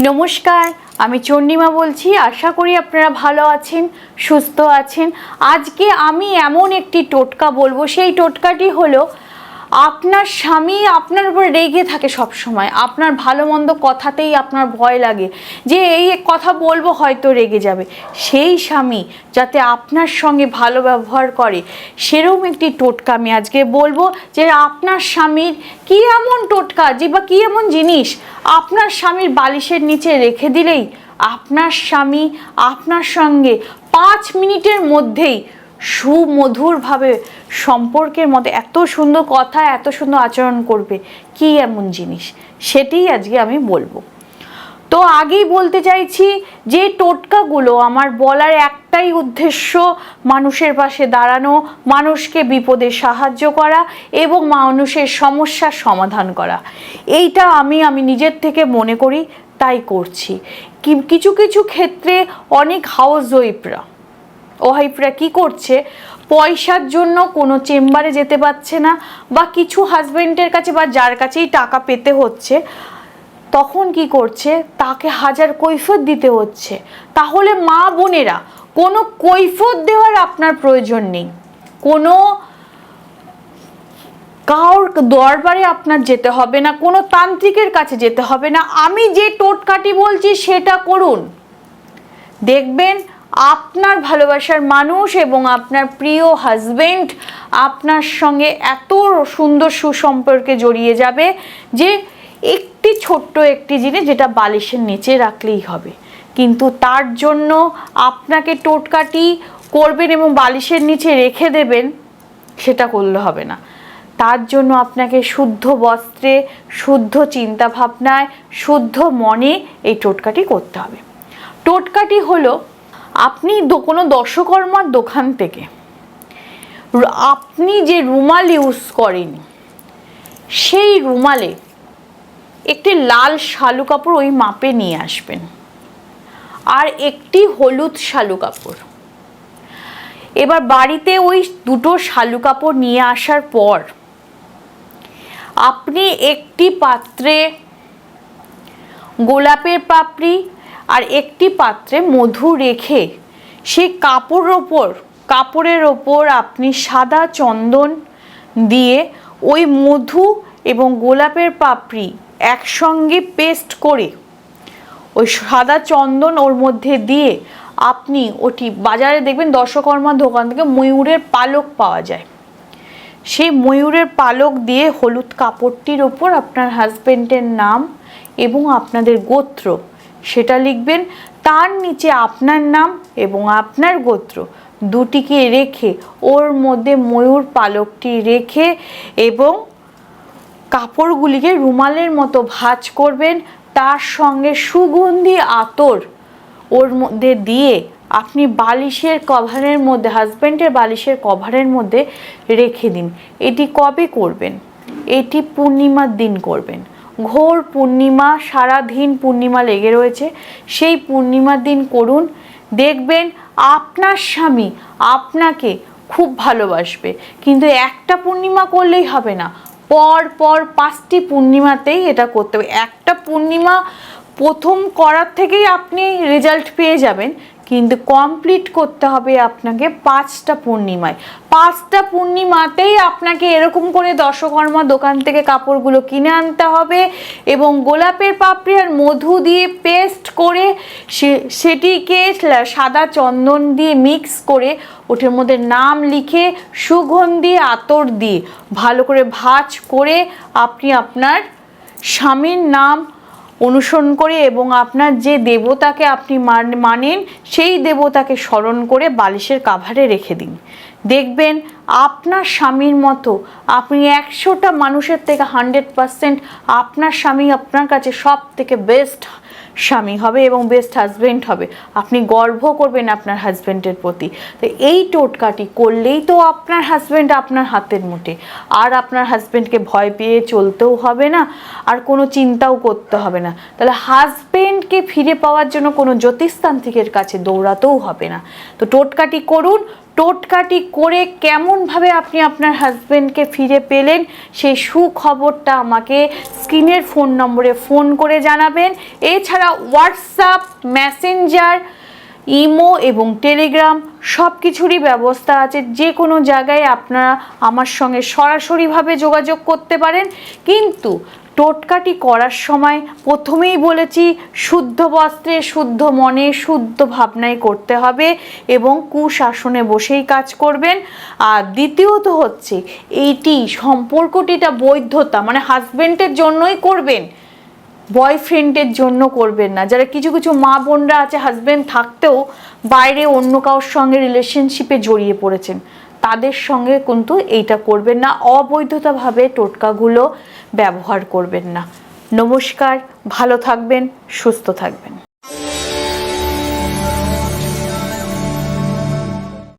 নমস্কার, আমি চন্ডিমা বলছি। আশা করি আপনারা ভালো আছেন, সুস্থ আছেন। আজকে আমি এমন একটি টোটকা বলবো, সেই টোটকাটি হলো আপনার স্বামী আপনার উপর রেগে থাকে সব সময়, আপনার ভালো মন্দ কথাতেই আপনার ভয় লাগে যে এই কথা বলবো হয়তো রেগে যাবে। সেই স্বামী যাতে আপনার সঙ্গে ভালো ব্যবহার করে সেরকম একটি টোটকা আমি আজকে বলবো, যে আপনার স্বামীর কী এমন টোটকা যে বা কী এমন জিনিস আপনার স্বামীর বালিশের নিচে রেখে দিলেই আপনার স্বামী আপনার সঙ্গে 5 মিনিটের মধ্যেই সুমধুরভাবে সম্পর্কের মধ্যে এত সুন্দর কথা, এত সুন্দর আচরণ করবে। কি এমন জিনিস সেটাই আজকে আমি বলবো। তো আগেই বলতে চাইছি যে টোটকাগুলো আমার বলার একটাই উদ্দেশ্য, মানুষের পাশে দাঁড়ানো, মানুষকে বিপদে সাহায্য করা এবং মানুষের সমস্যার সমাধান করা। এইটা আমি নিজের থেকে মনে করি, তাই করছি। কিছু কিছু ক্ষেত্রে অনেক ওয়াইফরা কি করছে, পয়সার জন্য কোনো চেম্বারে যেতে পারছে না, বা কিছু হাজবেন্ডের কাছে বা যার কাছেই টাকা পেতে হচ্ছে, তখন কি করছে, তাকে হাজার কৈফিয়ত দিতে হচ্ছে। তাহলে মা বোনেরা, কোনো কৈফিয়ত দেওয়ার আপনার প্রয়োজন নেই, কোনো কারোর দরবারে আপনার যেতে হবে না, কোনো তান্ত্রিকের কাছে যেতে হবে না। আমি যে টোটকাটি বলছি সেটা করুন, দেখবেন আপনার ভালোবাসার মানুষ এবং আপনার প্রিয় হাজবেন্ড আপনার সঙ্গে এত সুন্দর সুসম্পর্কে জড়িয়ে যাবে যে একটি ছোট্ট একটি জিনিস যেটা বালিশের নিচে রাখলেই হবে। কিন্তু তার জন্য আপনাকে টোটকাটি করবেন এবং বালিশের নিচে রেখে দেবেন, সেটা করলে হবে না। তার জন্য আপনাকে শুদ্ধ বস্ত্রে, শুদ্ধ চিন্তা ভাবনায়, শুদ্ধ মনে এই টোটকাটি করতে হবে। টোটকাটি হলো, আপনি কোনো দশকর্মার দোকান থেকে আপনি যে রুমাল ইউজ করেন, সেই রুমালে একটি লাল শালু কাপড় ওই মাপে নিয়ে আসবেন, আর একটি হলুদ শালু কাপড়। এবার বাড়িতে ওই দুটো শালু কাপড় নিয়ে আসার পর আপনি একটি পাত্রে গোলাপের পাপড়ি আর একটি পাত্রে মধু রেখে সেই কাপড়ের ওপর আপনি সাদা চন্দন দিয়ে ওই মধু এবং গোলাপের পাপড়ি একসঙ্গে পেস্ট করে ওই সাদা চন্দন ওর মধ্যে দিয়ে আপনি ওটি বাজারে দেখবেন দশকর্মার দোকান থেকে ময়ূরের পালক পাওয়া যায়, সেই ময়ূরের পালক দিয়ে হলুদ কাপড়টির ওপর আপনার হাজবেন্ডের নাম এবং আপনাদের গোত্র সেটা লিখবেন, তার নিচে আপনার নাম এবং আপনার গোত্র দুটিকে রেখে ওর মধ্যে ময়ূর পালকটি রেখে এবং কাপড়গুলিকে রুমালের মতো ভাঁজ করবেন, তার সঙ্গে সুগন্ধি আতর ওর মধ্যে দিয়ে আপনি বালিশের কভারের মধ্যে, হাজবেন্ডের বালিশের কভারের মধ্যে রেখে দিন। এটি কবে করবেন? এটি পূর্ণিমার দিন করবেন। ঘোর পূর্ণিমা, সারাদিন পূর্ণিমা লেগে রয়েছে, সেই পূর্ণিমার দিন করুন। দেখবেন আপনার স্বামী আপনাকে খুব ভালোবাসবে। কিন্তু একটা পূর্ণিমা করলেই হবে না, পর 5টি পূর্ণিমাতেই এটা করতে হবে। একটা পূর্ণিমা প্রথম করার থেকেই আপনি রেজাল্ট পেয়ে যাবেন, কিন্তু কমপ্লিট করতে হবে আপনাকে 5টা পূর্ণিমায়। 5টা পূর্ণিমাতেই আপনাকে এরকম করে দশকর্মা দোকান থেকে কাপড়গুলো কিনে আনতে হবে এবং গোলাপের পাপড়ি আর মধু দিয়ে পেস্ট করে সেটিকে সাদা চন্দন দিয়ে মিক্স করে ওটার মধ্যে নাম লিখে সুগন্ধি আতর দিয়ে ভালো করে ভাঁজ করে আপনি আপনার স্বামীর নাম অনুসরণ করে এবং আপনার যে দেবতাকে আপনি মানেন সেই দেবতাকে স্মরণ করে বালিশের কাভারে রেখে দিন। দেখবেন আপনার স্বামীর মতো আপনি 100টা মানুষের থেকে 100% আপনার স্বামী আপনার কাছে সব থেকে বেস্ট স্বামী হবে এবং বেস্ট হাজবেন্ড হবে। আপনি গর্ব করবেন আপনার হাজবেন্ডের প্রতি। তো এই টোটকাটি করলেই তো আপনার হাজবেন্ড আপনার হাতের মুঠে, আর আপনার হাজবেন্ডকে ভয় পেয়ে চলতেও হবে না, আর কোনো চিন্তাও করতে হবে না। তাহলে হাজবেন্ডকে ফিরে পাওয়ার জন্য কোনো জ্যোতিষতান্ত্রিকের কাছে দৌড়াতেও হবে না। তো টোটকাটি করুন। টোটকাটি করে কেমনভাবে আপনি আপনার হাজবেন্ডকে ফিরে পেলেন সেই সুখবরটা আমাকে স্ক্রিনের ফোন নম্বরে ফোন করে জানাবেন। এছাড়া হোয়াটসঅ্যাপ, মেসেঞ্জার, ইমো এবং টেলিগ্রাম সব কিছুরই ব্যবস্থা আছে। যে কোনো জায়গায় আপনারা আমার সঙ্গে সরাসরিভাবে যোগাযোগ করতে পারেন। কিন্তু টোটকাটি করার সময় প্রথমেই বলেছি শুদ্ধ বস্ত্রে, শুদ্ধ মনে, শুদ্ধ ভাবনায় করতে হবে এবং কুশাসনে বসেই কাজ করবেন। আর দ্বিতীয়ত হচ্ছে এইটি সম্পর্কটিটা বৈধতা, মানে হাজবেন্ডের জন্যই করবেন, বয়ফ্রেন্ডের জন্য করবেন না। যারা কিছু কিছু মা বোনরা আছে হাজবেন্ড থাকতেও বাইরে অন্য কারোর সঙ্গে রিলেশনশিপে জড়িয়ে পড়েছেন, তাদের সঙ্গে কিন্তু এইটা করবেন না, অবৈধতাভাবে টোটকাগুলো ব্যবহার করবেন না। নমস্কার, ভালো থাকবেন, সুস্থ থাকবেন।